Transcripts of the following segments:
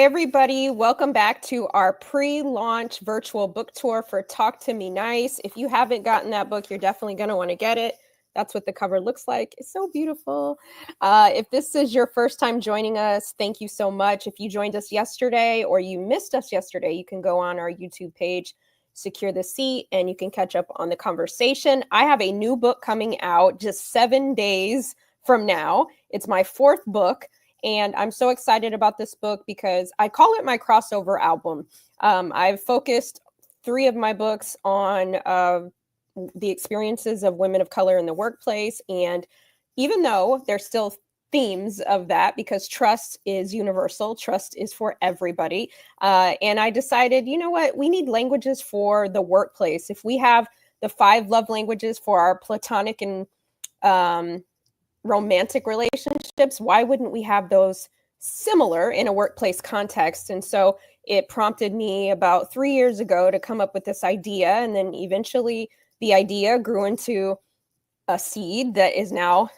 everybody. Welcome back to our pre-launch virtual book tour for Talk to Me Nice. If you haven't gotten that book, you're definitely going to want to get it. That's what the cover looks like. It's so beautiful. If this is your first time joining us, thank you so much. If you joined us yesterday or you missed us yesterday, you can go on our YouTube page, Secure the Seat, and you can catch up on the conversation. I have a new book coming out just 7 days from now. It's my 4th book. And I'm so excited about this book because I call it my crossover album. I've focused 3 of my books on the experiences of women of color in the workplace. And even though there's still themes of that, because trust is universal, trust is for everybody. And I decided, you know what, we need languages for the workplace. If we have the 5 love languages for our platonic and romantic relationships, why wouldn't we have those similar in a workplace context? And so it prompted me about 3 years ago to come up with this idea. And then eventually the idea grew into a seed that is now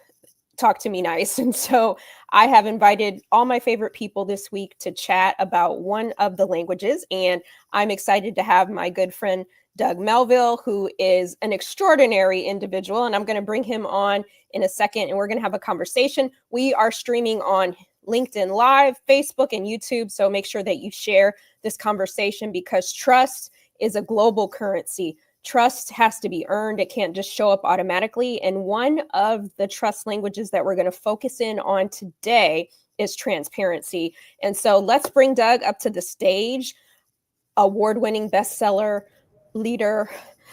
Talk to Me Nice. And so I have invited all my favorite people this week to chat about one of the languages. And I'm excited to have my good friend Doug Melville, who is an extraordinary individual. And I'm going to bring him on in a second, and we're going to have a conversation. We are streaming on LinkedIn Live, Facebook, and YouTube. So make sure that you share this conversation because trust is a global currency. Trust has to be earned. It can't just show up automatically. And one of the trust languages that we're going to focus in on today is transparency. And so let's bring Doug up to the stage. Award-winning bestseller, leader,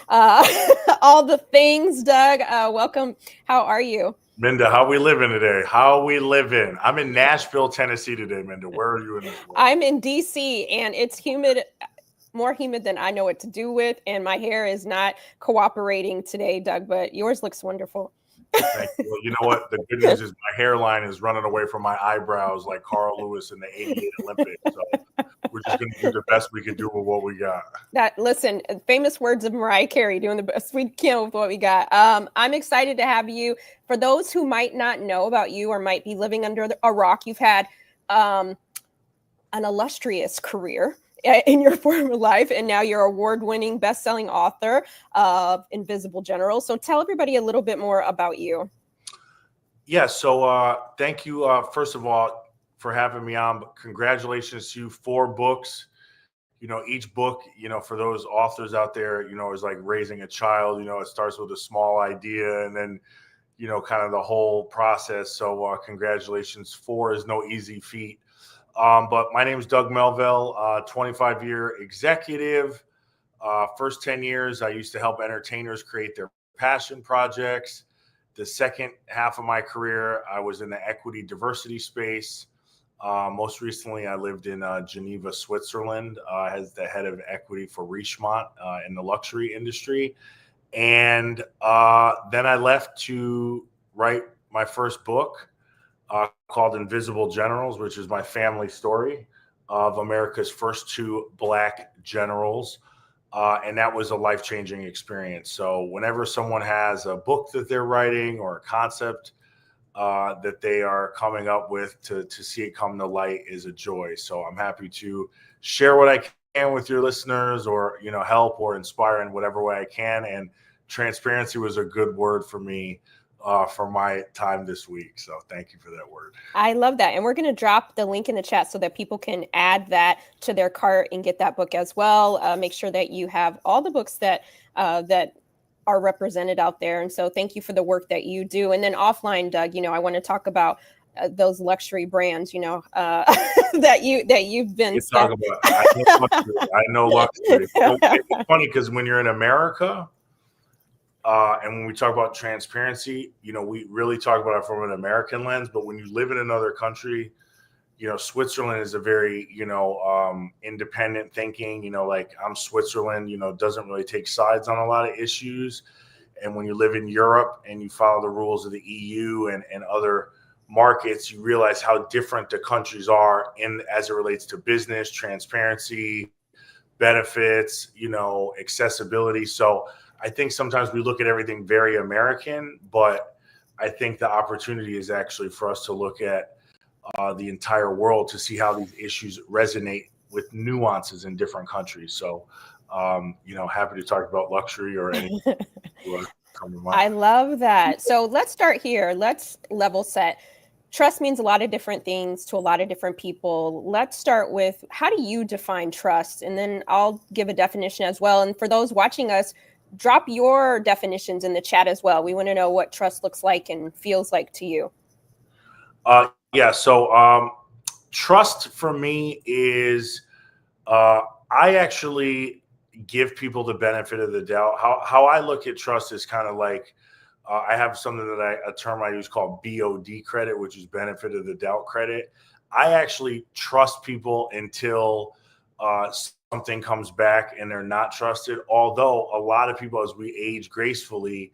all the things. Doug, welcome. How are you? Minda, how we living today? How we living? I'm in Nashville, Tennessee today, Minda. Where are you in this world? I'm in DC, and it's humid, more humid than I know what to do with, and my hair is not cooperating today, Doug, but yours looks wonderful. Thank you. Well, you know what? The good news is my hairline is running away from my eyebrows like Carl Lewis in the '88 Olympics. So we're just going to do the best we can do with what we got. Listen, famous words of Mariah Carey, doing the best we can with what we got. I'm excited to have you. For those who might not know about you or might be living under a rock, you've had an illustrious career in your former life, and now you're award-winning best-selling author of Invisible Generals. So tell everybody a little bit more about you. Yeah, so thank you, first of all, for having me on. Congratulations to you, 4 books. You know, each book, you know, for those authors out there, you know, is like raising a child. You know, it starts with a small idea and then, you know, kind of the whole process. So congratulations. 4 is no easy feat. But my name is Doug Melville, 25-year executive. First 10 years, I used to help entertainers create their passion projects. The second half of my career, I was in the equity diversity space. Most recently, I lived in Geneva, Switzerland, as the head of equity for Richemont in the luxury industry. And then I left to write my first book called Invisible Generals, which is my family story of America's first 2 Black generals. And that was a life-changing experience. So whenever someone has a book that they're writing or a concept that they are coming up with, to see it come to light is a joy. So I'm happy to share what I can with your listeners, or, you know, help or inspire in whatever way I can. And transparency was a good word for me for my time this week. So thank you for that word. I love that. And we're going to drop the link in the chat so that people can add that to their cart and get that book as well. Make sure that you have all the books that are represented out there. And so thank you for the work that you do. And then offline, Doug, you know, I want to talk about those luxury brands, you know, that you've been. Talk about, I know luxury. It's funny because when you're in America, and when we talk about transparency, you know, we really talk about it from an American lens. But when you live in another country, you know, Switzerland is a very, you know, independent thinking, you know, like I'm Switzerland, you know, doesn't really take sides on a lot of issues. And when you live in Europe and you follow the rules of the EU and other markets, you realize how different the countries are as it relates to business, transparency, benefits, you know, accessibility. So I think sometimes we look at everything very American, but I think the opportunity is actually for us to look at the entire world to see how these issues resonate with nuances in different countries. So, happy to talk about luxury or any. I love that. So let's start here. Let's level set. Trust means a lot of different things to a lot of different people. Let's start with, how do you define trust? And then I'll give a definition as well. And for those watching us, drop your definitions in the chat as well. We want to know what trust looks like and feels like to you. So trust for me is I actually give people the benefit of the doubt. How I look at trust is kind of like, I have something that a term I use called BOD credit, which is benefit of the doubt credit. I actually trust people until something comes back and they're not trusted. Although a lot of people, as we age gracefully,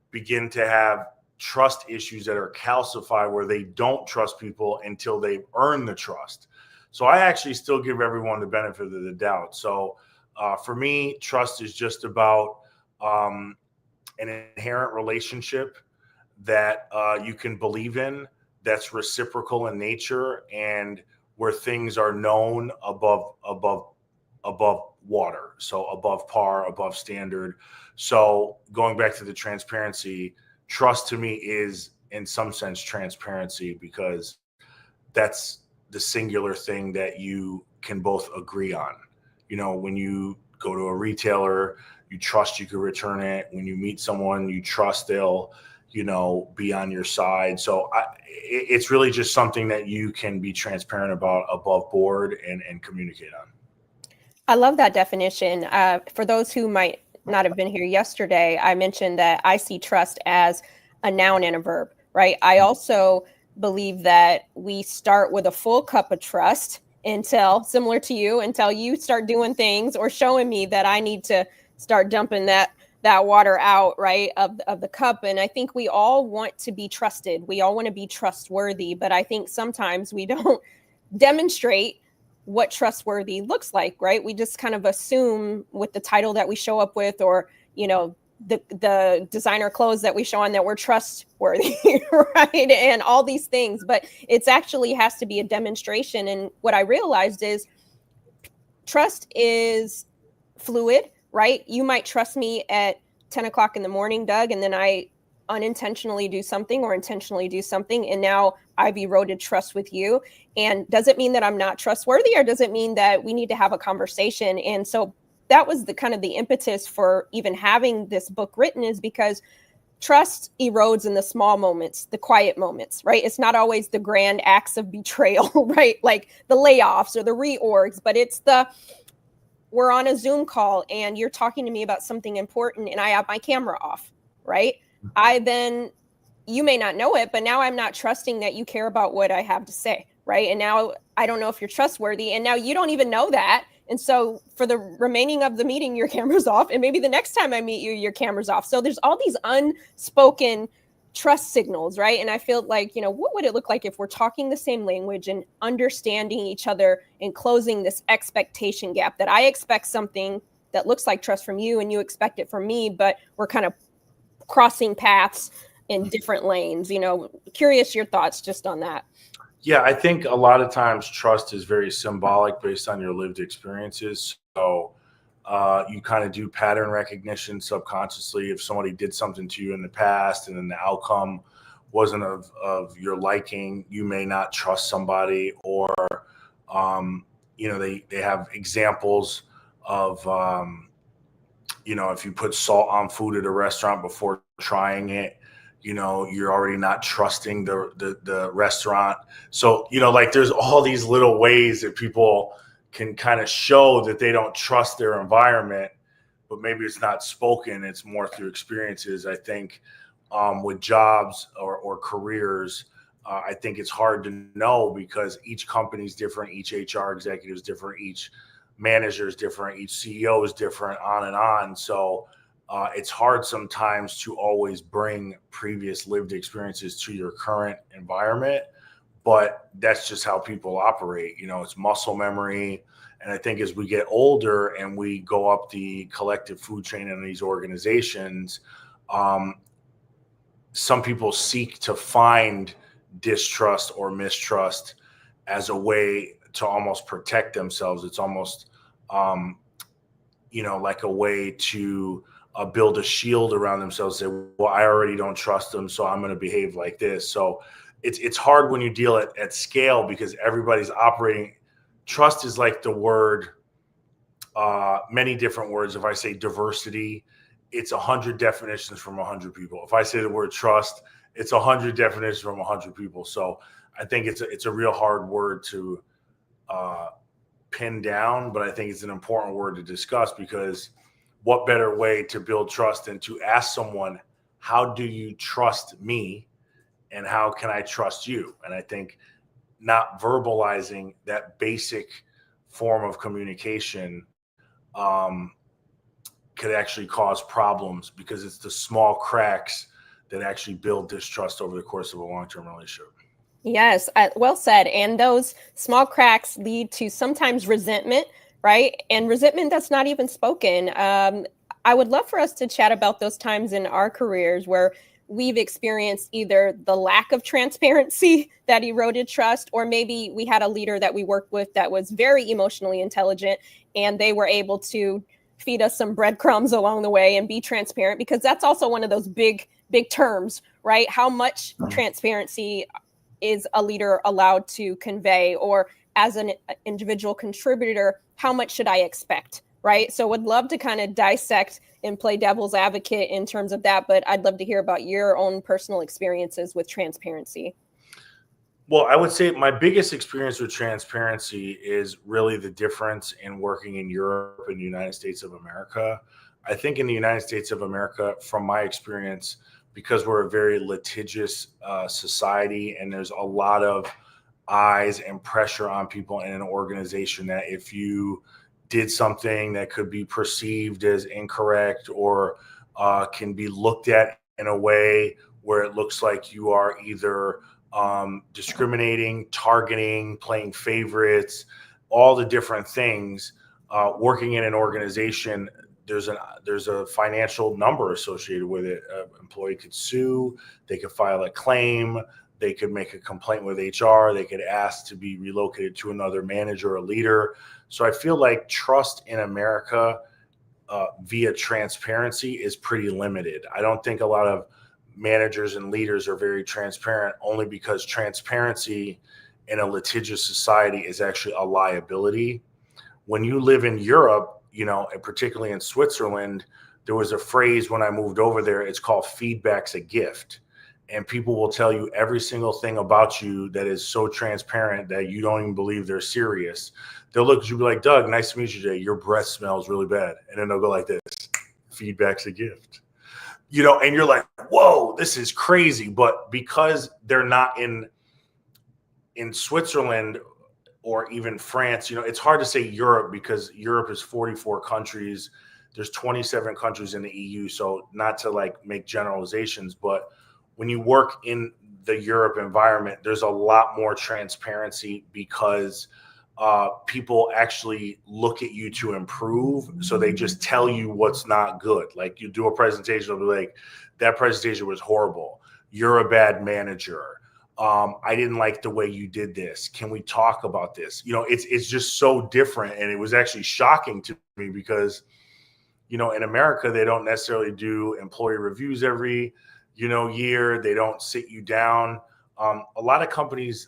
begin to have trust issues that are calcified, where they don't trust people until they've earned the trust. So I actually still give everyone the benefit of the doubt. So for me, trust is just about an inherent relationship that you can believe in, that's reciprocal in nature, and where things are known above water, so above par, above standard. So going back to the transparency, trust to me is in some sense transparency, because that's the singular thing that you can both agree on. When you go to a retailer, you trust you can return it. When you meet someone, you trust they'll, be on your side. So it's really just something that you can be transparent about above board and communicate on. I love that definition. For those who might not have been here yesterday, I mentioned that I see trust as a noun and a verb, right? I also believe that we start with a full cup of trust similar to you, until you start doing things or showing me that I need to start dumping that water out, right, of the cup. And I think we all want to be trusted. We all want to be trustworthy, but I think sometimes we don't demonstrate what trustworthy looks like, right? We just kind of assume with the title that we show up with, or, the designer clothes that we show on, that we're trustworthy, right? And all these things, but it's actually has to be a demonstration. And what I realized is trust is fluid, right? You might trust me at 10 o'clock in the morning, Doug, and then I unintentionally do something or intentionally do something, and now I've eroded trust with you. And does it mean that I'm not trustworthy, or does it mean that we need to have a conversation? And so that was the kind of the impetus for even having this book written, is because trust erodes in the small moments, the quiet moments, right? It's not always the grand acts of betrayal, right? Like the layoffs or the reorgs, but it's we're on a Zoom call and you're talking to me about something important and I have my camera off, right? You may not know it, but now I'm not trusting that you care about what I have to say, right? And now I don't know if you're trustworthy, and now you don't even know that. And so for the remaining of the meeting, your camera's off, and maybe the next time I meet you, your camera's off. So there's all these unspoken trust signals, right? And I feel like, what would it look like if we're talking the same language and understanding each other and closing this expectation gap, that I expect something that looks like trust from you and you expect it from me, but we're kind of crossing paths in different lanes. Curious your thoughts just on that. Yeah, I think a lot of times trust is very symbolic based on your lived experiences. So you kind of do pattern recognition subconsciously. If somebody did something to you in the past and then the outcome wasn't of your liking, you may not trust somebody. Or they have examples of if you put salt on food at a restaurant before trying it, you're already not trusting the restaurant. So, there's all these little ways that people can kind of show that they don't trust their environment, but maybe it's not spoken. It's more through experiences. I think with jobs or careers, I think it's hard to know, because each company is different. Each HR executive is different. Each manager is different. Each CEO is different, on and on. So it's hard sometimes to always bring previous lived experiences to your current environment, but that's just how people operate. It's muscle memory. And I think as we get older and we go up the collective food chain in these organizations, some people seek to find distrust or mistrust as a way to almost protect themselves. It's almost, like a way to build a shield around themselves. Say, well, I already don't trust them, so I'm going to behave like this. So it's hard when you deal at scale because everybody's operating. Trust is like the word, many different words. If I say diversity, it's 100 definitions from 100 people. If I say the word trust, it's 100 definitions from 100 people. So I think it's a real hard word to pin down, but I think it's an important word to discuss because what better way to build trust than to ask someone, how do you trust me and how can I trust you? And I think not verbalizing that basic form of communication could actually cause problems because it's the small cracks that actually build distrust over the course of a long-term relationship. Yes, well said. And those small cracks lead to sometimes resentment, right? And resentment that's not even spoken. I would love for us to chat about those times in our careers where we've experienced either the lack of transparency that eroded trust, or maybe we had a leader that we worked with that was very emotionally intelligent and they were able to feed us some breadcrumbs along the way and be transparent, because that's also one of those big terms, right? How much transparency is a leader allowed to convey, or as an individual contributor, how much should I expect, right? So would love to kind of dissect and play devil's advocate in terms of that, but I'd love to hear about your own personal experiences with transparency. Well, I would say my biggest experience with transparency is really the difference in working in Europe and the United States of America. I think in the United States of America, from my experience, because we're a very litigious society and there's a lot of eyes and pressure on people in an organization, that if you did something that could be perceived as incorrect or can be looked at in a way where it looks like you are either discriminating, targeting, playing favorites, all the different things. Working in an organization, there's a financial number associated with it. An employee could sue, they could file a claim, they could make a complaint with HR, they could ask to be relocated to another manager or leader. So I feel like trust in America via transparency is pretty limited. I don't think a lot of managers and leaders are very transparent, only because transparency in a litigious society is actually a liability. When you live in Europe, and particularly in Switzerland, there was a phrase when I moved over there, it's called feedback's a gift. And people will tell you every single thing about you that is so transparent that you don't even believe they're serious. They'll look at you and be like, Doug, nice to meet you today. Your breath smells really bad. And then they'll go like this, feedback's a gift. And you're like, whoa, this is crazy. But because they're not in Switzerland or even France, it's hard to say Europe because Europe is 44 countries. There's 27 countries in the EU. So not to make generalizations, but when you work in the Europe environment, there's a lot more transparency because people actually look at you to improve. So they just tell you what's not good. Like you do a presentation, they'll be like, that presentation was horrible. You're a bad manager. I didn't like the way you did this. Can we talk about this? It's just so different. And it was actually shocking to me because, in America, they don't necessarily do employee reviews every, year. They don't sit you down. A lot of companies,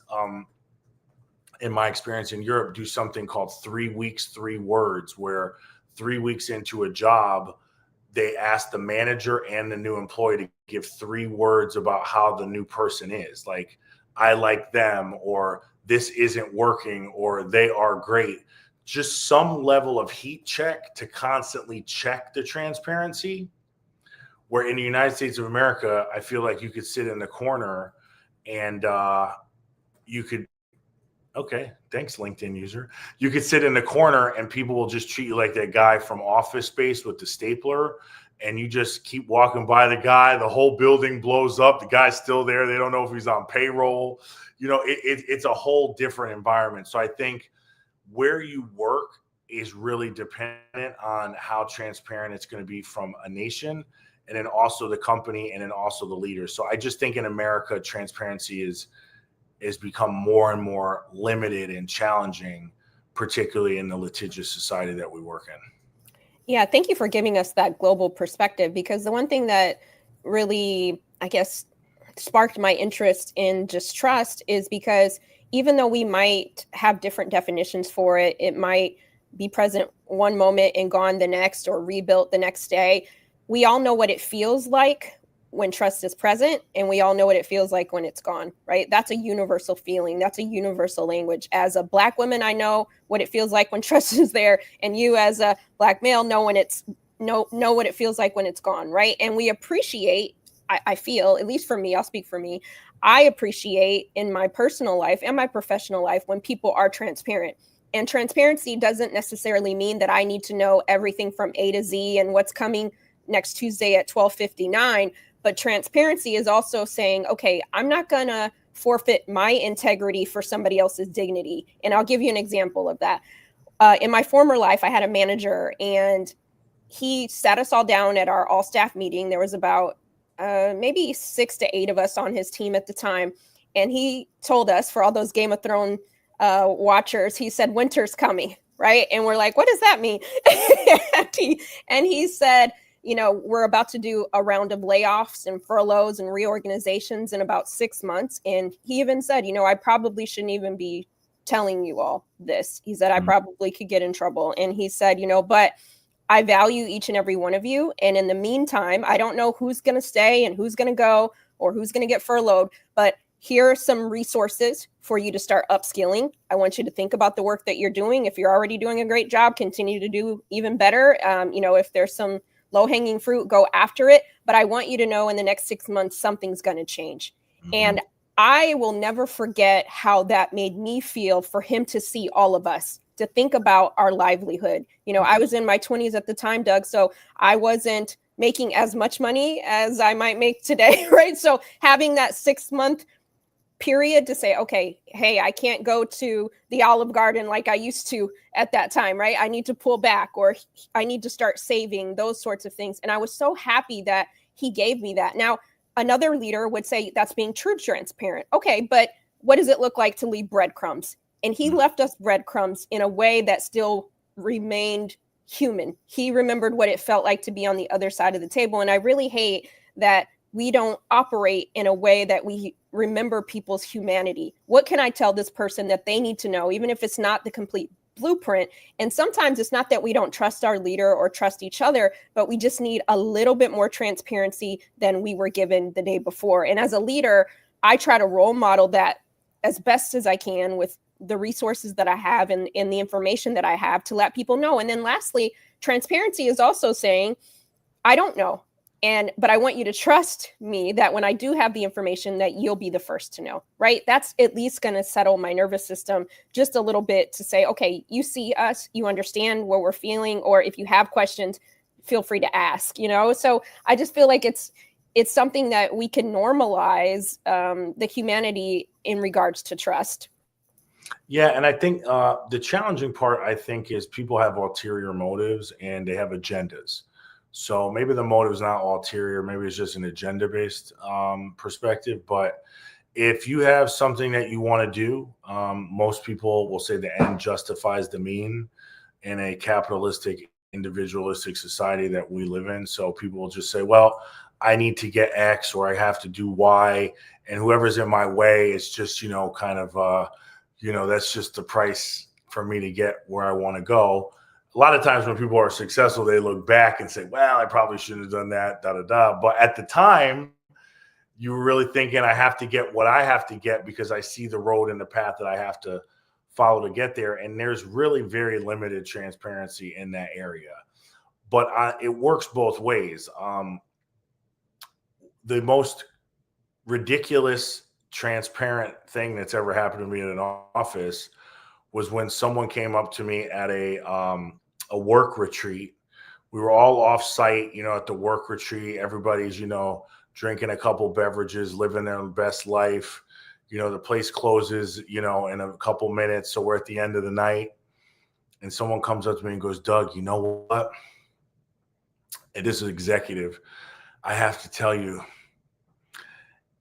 in my experience in Europe, do something called 3 weeks, 3 words, where 3 weeks into a job, they ask the manager and the new employee to give 3 words about how the new person is. Like, I like them, or this isn't working, or they are great. Just some level of heat check to constantly check the transparency. Where in the United States of America, I feel like you could sit in the corner and you could, okay, thanks, LinkedIn user. You could sit in the corner and people will just treat you like that guy from Office Space with the stapler. And you just keep walking by the guy. The whole building blows up. The guy's still there. They don't know if he's on payroll. It's a whole different environment. So I think where you work is really dependent on how transparent it's going to be from a nation, and then also the company, and then also the leaders. So I just think in America, transparency is has become more and more limited and challenging, particularly in the litigious society that we work in. Yeah, thank you for giving us that global perspective, because the one thing that really, I guess, sparked my interest in just trust is because even though we might have different definitions for it, it might be present one moment and gone the next, or rebuilt the next day. We all know what it feels like when trust is present, and we all know what it feels like when it's gone, right? That's a universal feeling. That's a universal language. As a Black woman, I know what it feels like when trust is there, and you as a Black male know when it's know what it feels like when it's gone, right? And we appreciate, I feel, at least for me, I'll speak for me, I appreciate in my personal life and my professional life when people are transparent. And transparency doesn't necessarily mean that I need to know everything from A to Z and what's coming next Tuesday at 12:59. But transparency is also saying, okay, I'm not going to forfeit my integrity for somebody else's dignity. And I'll give you an example of that. In my former life, I had a manager, and he sat us all down at our all staff meeting. There was about maybe 6 to 8 of us on his team at the time. And he told us, for all those Game of Thrones watchers, he said, winter's coming, right? And we're like, what does that mean? and he said, we're about to do a round of layoffs and furloughs and reorganizations in about 6 months. And he even said, I probably shouldn't even be telling you all this. He said, I probably could get in trouble. And he said, but I value each and every one of you. And in the meantime, I don't know who's going to stay and who's going to go or who's going to get furloughed, but here are some resources for you to start upskilling. I want you to think about the work that you're doing. If you're already doing a great job, continue to do even better. If there's some low-hanging fruit, go after it. But I want you to know in the next 6 months, something's going to change. And I will never forget how that made me feel, for him to see all of us, to think about our livelihood. I was in my 20s at the time, Doug, so I wasn't making as much money as I might make today, right? So having that 6-month period to say, okay, hey, I can't go to the Olive Garden like I used to at that time, right? I need to pull back, or I need to start saving, those sorts of things. And I was so happy that he gave me that. Now, another leader would say that's being true transparent. Okay, but what does it look like to leave breadcrumbs? And he left us breadcrumbs in a way that still remained human. He remembered what it felt like to be on the other side of the table. And I really hate that we don't operate in a way that we remember people's humanity. What can I tell this person that they need to know, even if it's not the complete blueprint? And sometimes it's not that we don't trust our leader or trust each other, but we just need a little bit more transparency than we were given the day before. And as a leader, I try to role model that as best as I can with the resources that I have and the information that I have, to let people know. And then lastly, transparency is also saying, I don't know. But I want you to trust me that when I do have the information, that you'll be the first to know, right? That's at least going to settle my nervous system just a little bit, to say, okay, you see us, you understand what we're feeling, or if you have questions, feel free to ask, So I just feel like it's something that we can normalize, the humanity in regards to trust. Yeah, and I think the challenging part, I think, is people have ulterior motives and they have agendas. So maybe the motive is not ulterior, maybe it's just an agenda-based perspective. But if you have something that you want to do, most people will say the end justifies the mean in a capitalistic, individualistic society that we live in. So people will just say, well, I need to get X, or I have to do Y, and whoever's in my way is just, that's just the price for me to get where I want to go. A lot of times when people are successful, they look back and say, well, I probably shouldn't have done that, da, da, da. But at the time, you were really thinking, I have to get what I have to get because I see the road and the path that I have to follow to get there. And there's really very limited transparency in that area. But it works both ways. The most ridiculous, transparent thing that's ever happened to me in an office was when someone came up to me at a work retreat. We were all off site, at the work retreat. Everybody's, drinking a couple beverages, living their best life. The place closes, in a couple minutes. So we're at the end of the night. And someone comes up to me and goes, Doug, you know what? And this is executive. I have to tell you,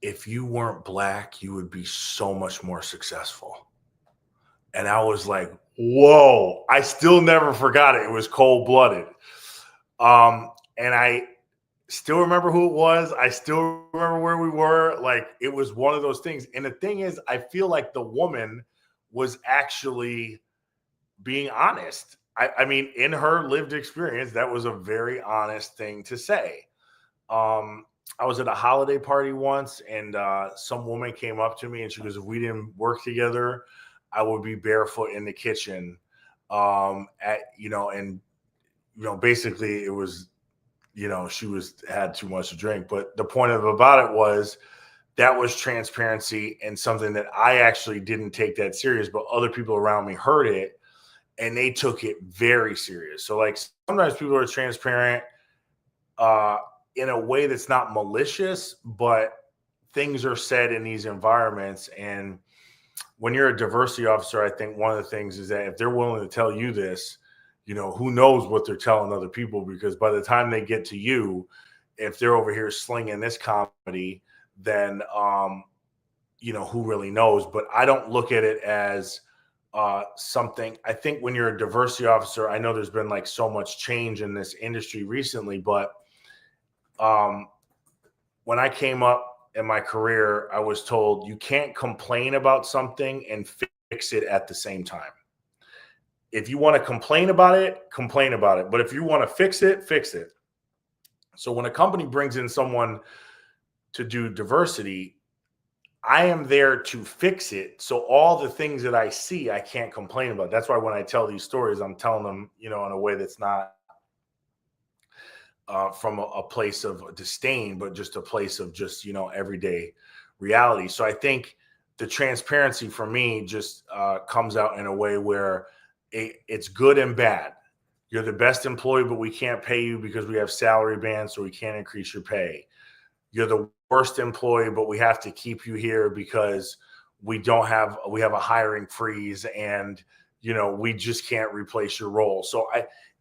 if you weren't black, you would be so much more successful. And I was like, whoa, I still never forgot it. It was cold blooded. And I still remember who it was. I still remember where we were. Like, it was one of those things. And the thing is, I feel like the woman was actually being honest. I mean, in her lived experience, that was a very honest thing to say. I was at a holiday party once, and some woman came up to me and she goes, if we didn't work together, I would be barefoot in the kitchen. Basically it was, she had too much to drink. But the point about it was that was transparency and something that I actually didn't take that serious, but other people around me heard it and they took it very serious. So like sometimes people are transparent in a way that's not malicious, but things are said in these environments. And when you're a diversity officer, I think one of the things is that if they're willing to tell you this, who knows what they're telling other people, because by the time they get to you, if they're over here slinging this comedy, then, who really knows? But I don't look at it as something. I think when you're a diversity officer, I know there's been like so much change in this industry recently, but when I came up in my career, I was told you can't complain about something and fix it at the same time. If you want to complain about it, complain about it. But if you want to fix it, fix it. So when a company brings in someone to do diversity, I am there to fix it. So all the things that I see, I can't complain about. That's why when I tell these stories, I'm telling them, in a way that's not from a place of disdain, but just a place of just, everyday reality. So I think the transparency for me just comes out in a way where it's good and bad. You're the best employee, but we can't pay you because we have salary bands, so we can't increase your pay. You're the worst employee, but we have to keep you here because we have a hiring freeze and, we just can't replace your role. So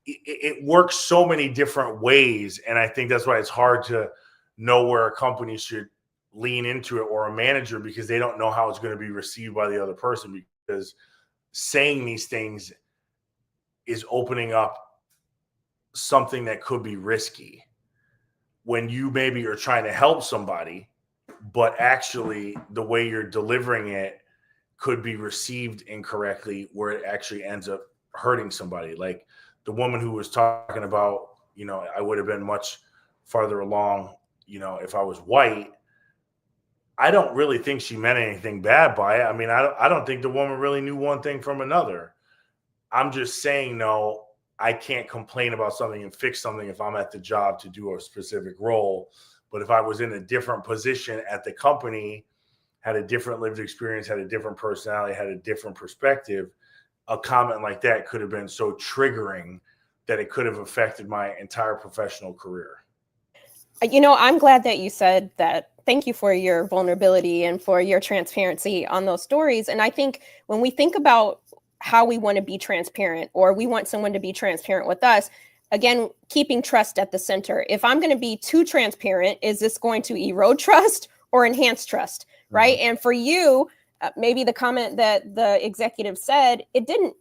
it works so many different ways. And I think that's why it's hard to know where a company should lean into it, or a manager, because they don't know how it's going to be received by the other person, because saying these things is opening up something that could be risky when you maybe are trying to help somebody, but actually the way you're delivering it could be received incorrectly, where it actually ends up hurting somebody. Like the woman who was talking about, I would have been much farther along, if I was white. I don't really think she meant anything bad by it. I mean, I don't think the woman really knew one thing from another. I'm just saying, no, I can't complain about something and fix something if I'm at the job to do a specific role. But if I was in a different position at the company, had a different lived experience, had a different personality, had a different perspective, a comment like that could have been so triggering that it could have affected my entire professional career. I'm glad that you said that. Thank you for your vulnerability and for your transparency on those stories. And I think when we think about how we want to be transparent, or we want someone to be transparent with us, again, keeping trust at the center. If I'm going to be too transparent, is this going to erode trust or enhance trust? Right. Mm-hmm. And for you, maybe the comment that the executive said, it didn't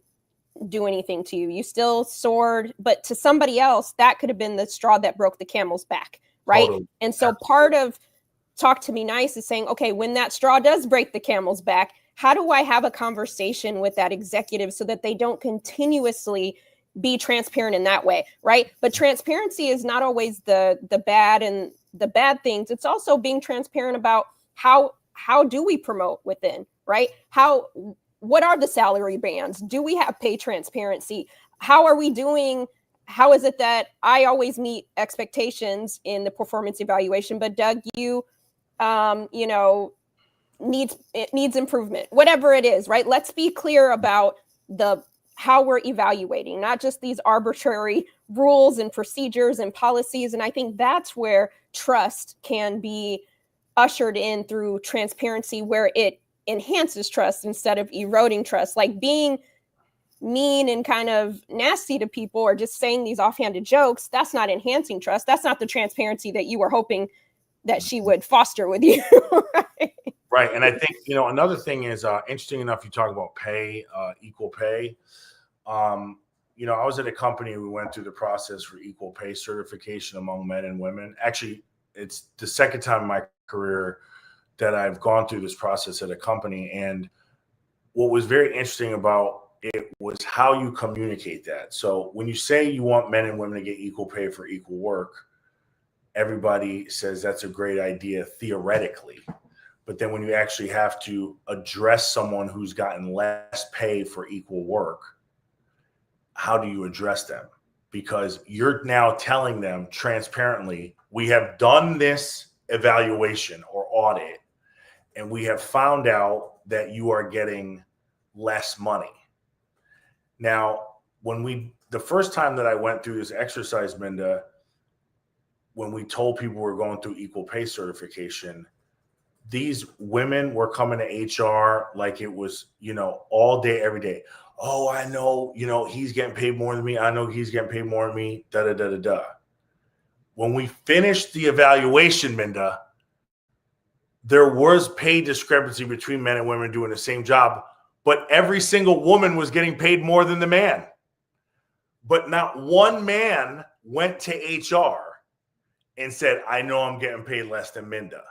do anything to you. You still soared, but to somebody else, that could have been the straw that broke the camel's back. Right. Totally. And so part of Talk to Me Nice is saying, okay, when that straw does break the camel's back, how do I have a conversation with that executive so that they don't continuously be transparent in that way, right? But transparency is not always the bad and the bad things. It's also being transparent about how do we promote within, right? What are the salary bands? Do we have pay transparency? How are we doing? How is it that I always meet expectations in the performance evaluation, but Doug, you needs improvement, whatever it is, right? Let's be clear about how we're evaluating, not just these arbitrary rules and procedures and policies. And I think that's where trust can be ushered in through transparency, where it enhances trust instead of eroding trust. Like being mean and kind of nasty to people, or just saying these offhanded jokes, that's not enhancing trust. That's not the transparency that you were hoping that she would foster with you. Right. Right. And I think, another thing is interesting enough, you talk about pay, equal pay. I was at a company, we went through the process for equal pay certification among men and women. Actually, it's the second time in my career that I've gone through this process at a company. And what was very interesting about it was how you communicate that. So when you say you want men and women to get equal pay for equal work, everybody says that's a great idea theoretically. But then when you actually have to address someone who's gotten less pay for equal work, how do you address them? Because you're now telling them transparently, we have done this evaluation or audit, and we have found out that you are getting less money. Now, the first time that I went through this exercise, Minda, when we told people we're going through equal pay certification, these women were coming to HR like it was, all day, every day. Oh, I know, he's getting paid more than me. I know he's getting paid more than me. Da, da, da, da, da. When we finished the evaluation, Minda, there was pay discrepancy between men and women doing the same job, but every single woman was getting paid more than the man. But not one man went to HR and said, I know I'm getting paid less than Minda.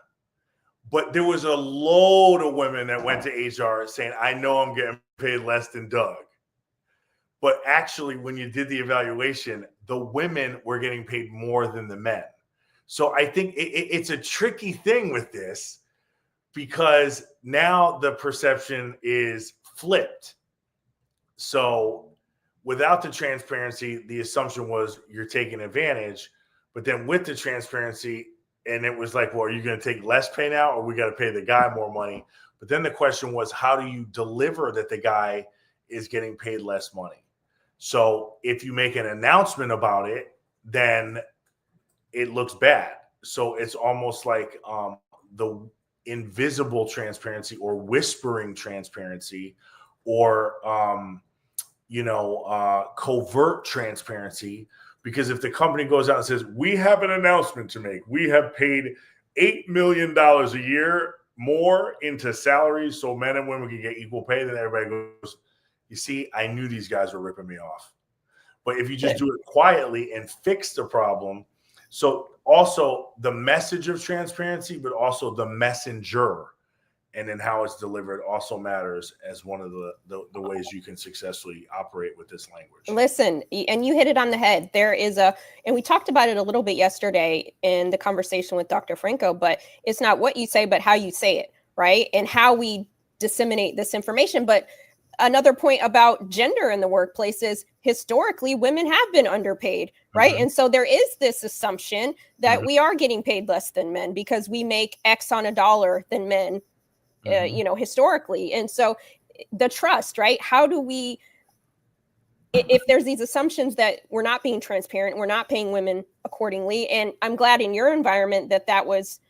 But there was a load of women that went to HR saying, I know I'm getting paid less than Doug. But actually, when you did the evaluation, the women were getting paid more than the men. So I think it's a tricky thing with this, because now the perception is flipped. So without the transparency, the assumption was you're taking advantage. But then with the transparency, and it was like, well, are you going to take less pay now, or we got to pay the guy more money? But then the question was, how do you deliver that the guy is getting paid less money? So if you make an announcement about it, then it looks bad. So it's almost like the invisible transparency or whispering transparency or, covert transparency. Because if the company goes out and says, we have an announcement to make, we have paid $8 million a year more into salaries so men and women can get equal pay, then everybody goes, you see, I knew these guys were ripping me off. But if you just do it quietly and fix the problem, so also the message of transparency, but also the messenger, and then how it's delivered also matters as one of the ways you can successfully operate with this language. Listen, and you hit it on the head. And we talked about it a little bit yesterday in the conversation with Dr. Franco, but it's not what you say, but how you say it, right? And how we disseminate this information. But another point about gender in the workplace is historically women have been underpaid, right? Mm-hmm. And so there is this assumption that mm-hmm. we are getting paid less than men because we make X on a dollar than men. Mm-hmm. Historically. And so the trust, right? How do we, if there's these assumptions that we're not being transparent, we're not paying women accordingly. And I'm glad in your environment that was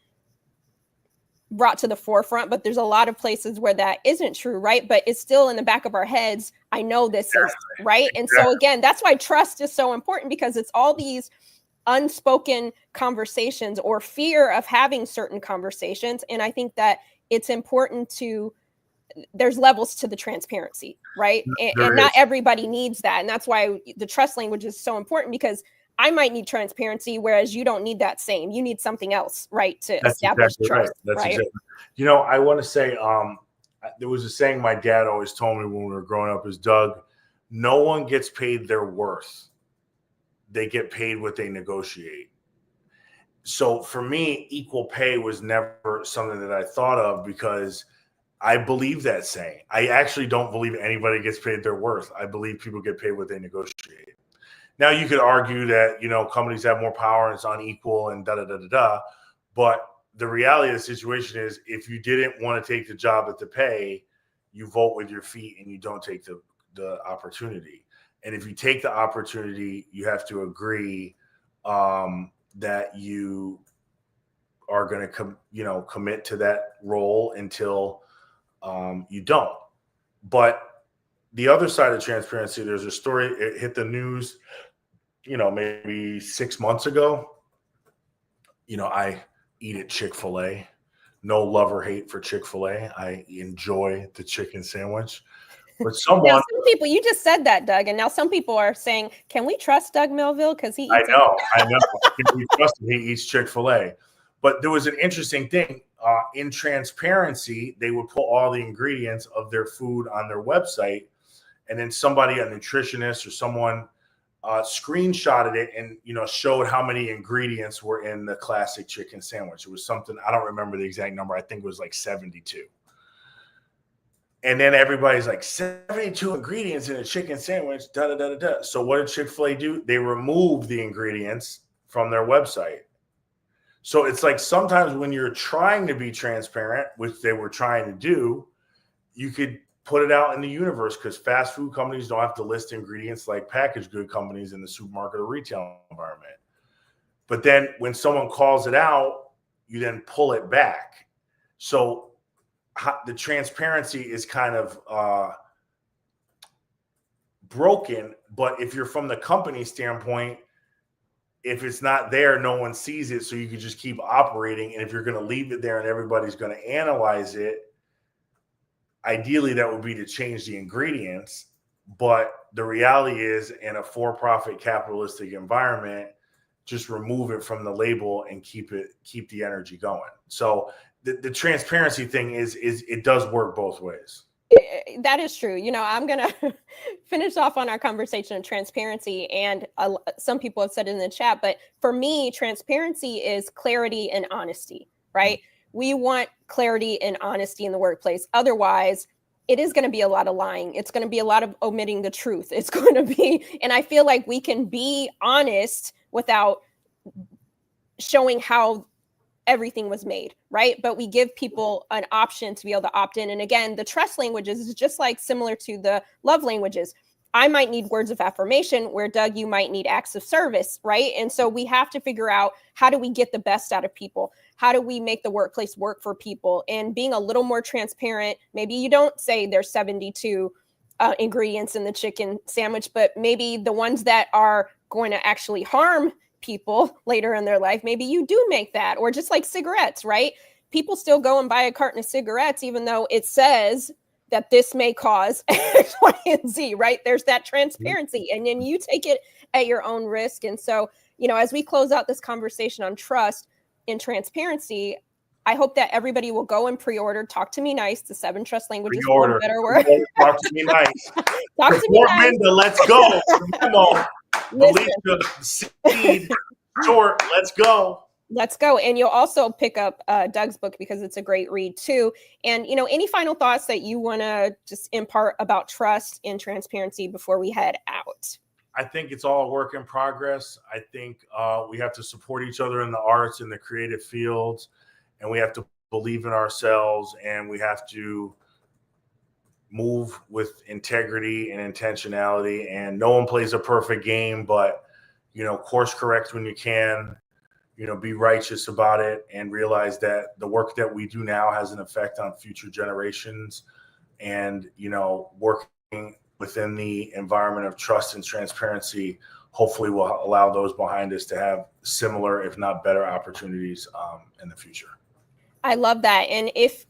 brought to the forefront, but there's a lot of places where that isn't true, right? But it's still in the back of our heads. I know this is right. And so again, that's why trust is so important, because it's all these unspoken conversations or fear of having certain conversations. And I think that it's important there's levels to the transparency, right? And not everybody needs that. And that's why the trust language is so important, because I might need transparency, whereas you don't need that same. You need something else, right, to establish trust, right? Exactly. I want to say there was a saying my dad always told me when we were growing up is, Doug, no one gets paid their worth. They get paid what they negotiate. So for me, equal pay was never something that I thought of, because I believe that saying. I actually don't believe anybody gets paid their worth. I believe people get paid what they negotiate. Now you could argue that, companies have more power and it's unequal and da-da-da-da-da. But the reality of the situation is, if you didn't want to take the job at the pay, you vote with your feet and you don't take the opportunity. And if you take the opportunity, you have to agree that you are going to commit to that role until you don't. But the other side of transparency, there's a story, it hit the news, maybe 6 months ago. eat at Chick-fil-A. No love or hate for Chick-fil-A. I enjoy the chicken sandwich. But Now, some people, you just said that, Doug, and now some people are saying, can we trust Doug Melville? Because he eats I know. We trust him. He eats Chick-fil-A. But there was an interesting thing. In transparency, they would put all the ingredients of their food on their website, and then somebody, a nutritionist or someone, screenshotted it and showed how many ingredients were in the classic chicken sandwich. It was something, I don't remember the exact number. I think it was like 72. And then everybody's like, 72 ingredients in a chicken sandwich, da da da da da. So what did Chick-fil-A do? They removed the ingredients from their website. So it's like sometimes when you're trying to be transparent, which they were trying to do, you could put it out in the universe, because fast food companies don't have to list ingredients like packaged good companies in the supermarket or retail environment. But then when someone calls it out, you then pull it back. So the transparency is kind of broken. But if you're from the company standpoint, if it's not there, no one sees it. So you can just keep operating. And if you're going to leave it there and everybody's going to analyze it, ideally that would be to change the ingredients. But the reality is, in a for-profit capitalistic environment, just remove it from the label and keep the energy going. So the transparency thing is it does work both ways. That is true. I'm going to finish off on our conversation of transparency. And some people have said it in the chat, but for me, transparency is clarity and honesty, right? We want clarity and honesty in the workplace. Otherwise, it is going to be a lot of lying. It's going to be a lot of omitting the truth. It's going to be, and I feel like we can be honest without showing how everything was made, right? But we give people an option to be able to opt in. And again, the trust languages is just like similar to the love languages. I might need words of affirmation, where Doug, you might need acts of service, right? And so we have to figure out, how do we get the best out of people? How do we make the workplace work for people? And being a little more transparent, maybe you don't say there's 72 ingredients in the chicken sandwich, but maybe the ones that are going to actually harm people later in their life, maybe you do make that. Or just like cigarettes, right? People still go and buy a carton of cigarettes, even though it says that this may cause X, Y, and Z, right? There's that transparency, and then you take it at your own risk. And so, as we close out this conversation on trust and transparency, I hope that everybody will go and pre-order Talk to Me Nice, the 7 Trust Languages for a Better World. Talk to Me Nice. Talk to Me Nice. Linda, let's go. Alicia, Seed, Short, let's go. Let's go. And you'll also pick up Doug's book, because it's a great read too. And, any final thoughts that you want to just impart about trust and transparency before we head out? I think it's all a work in progress. I think we have to support each other in the arts and the creative fields, and we have to believe in ourselves, and we have to move with integrity and intentionality. And no one plays a perfect game, but, course correct when you can. Be righteous about it, and realize that the work that we do now has an effect on future generations. And, working within the environment of trust and transparency, hopefully will allow those behind us to have similar, if not better, opportunities in the future. I love that. And if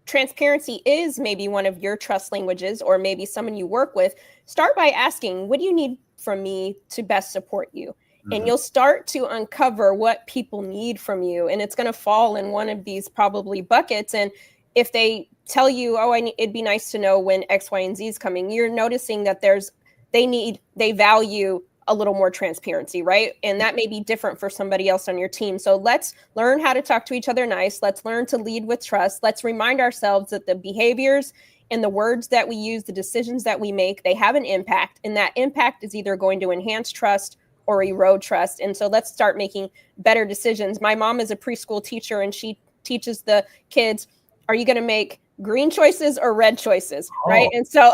transparency is maybe one of your trust languages, or maybe someone you work with, start by asking, what do you need from me to best support you? And you'll start to uncover what people need from you. And it's going to fall in one of these probably buckets. And if they tell you, it'd be nice to know when X, Y, and Z is coming, you're noticing that they value a little more transparency, right? And that may be different for somebody else on your team. So let's learn how to talk to each other nice. Let's learn to lead with trust. Let's remind ourselves that the behaviors and the words that we use, the decisions that we make, they have an impact. And that impact is either going to enhance trust or erode trust. And so let's start making better decisions. My mom is a preschool teacher, and she teaches the kids, are you going to make green choices or red choices? Right. And so,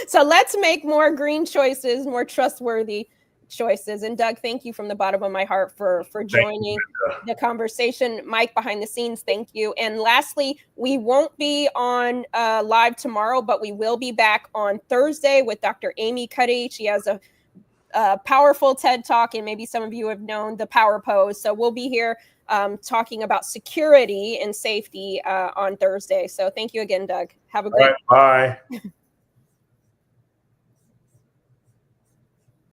so let's make more green choices, more trustworthy choices. And Doug, thank you from the bottom of my heart for joining the conversation. Mike, behind the scenes, thank you. And lastly, we won't be on live tomorrow, but we will be back on Thursday with Dr. Amy Cuddy. She has a powerful TED Talk, and maybe some of you have known the power pose. So we'll be here talking about security and safety on Thursday. So thank you again, Doug. Have a great All right, bye.